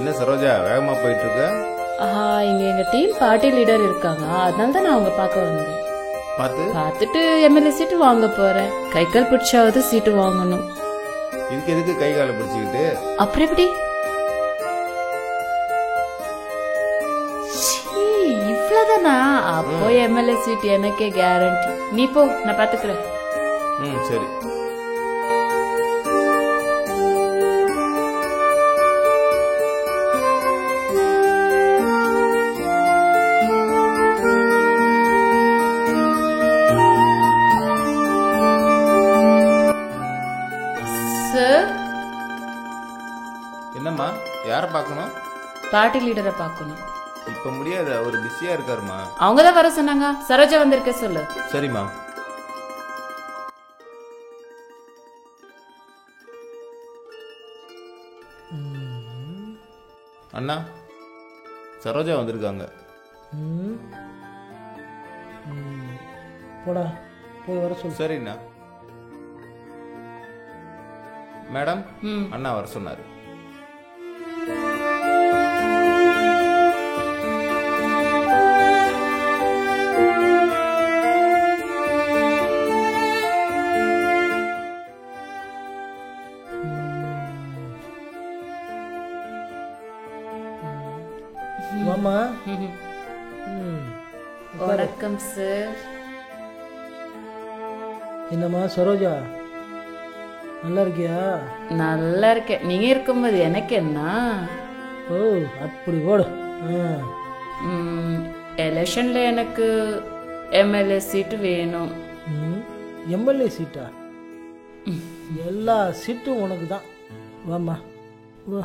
என்ன சரோஜா வேகமா போயிட்டு இருக்க? இங்க எங்க டீம் பார்ட்டி லீடர் இருக்காங்க, அதனால தான் நான் அவங்க பார்க்க வந்தேன். பார்த்துட்டு எம்எல்ஏ சீட்டு வாங்க போறேன். கை கால் பிடிச்சாவது சீட்டு வாங்கணும். இதுக்கு எதுக்கு கை கால பிடிச்சிக்கிட்டு? அப்புறம் எப்படி? இவ்வளவுதானா? அப்போ எம்எல்ஏ சீட் எனக்கே கேரண்டி. நீ போ, நான் பாத்துக்கிறேன். சரி. என்னம்மா, யார பார்க்கணும்? பார்ட்டி லீடரை பார்க்கணும். இப்ப முடியாது, அவர் பிஸியா இருக்காருமா. அவங்கதான் வர சொன்னாங்க. சரோஜா வந்திருக்க சொல்லு. சரிம்மா. அண்ணா, சரோஜா வந்திருக்காங்க. போடா, போய் வர சொல்லு. சரிண்ணா. மேடம், அண்ணா வர சொன்னாரு. மாமா. வணக்கம் சார். என்னம்மா சரோஜா, நல்லா இருக்கியா? நல்லா இருக்கேன். நீங்க இருக்கும்போது எனக்கு என்ன? ஓ, அப்படி போடு. எலெக்ஷன்ல எனக்கு எம்எல்ஏ சீட்டு வேணும். எம்எல்ஏ சீட்டா? எல்லா சீட்டும் உனக்கு தான். வாம்மா வா.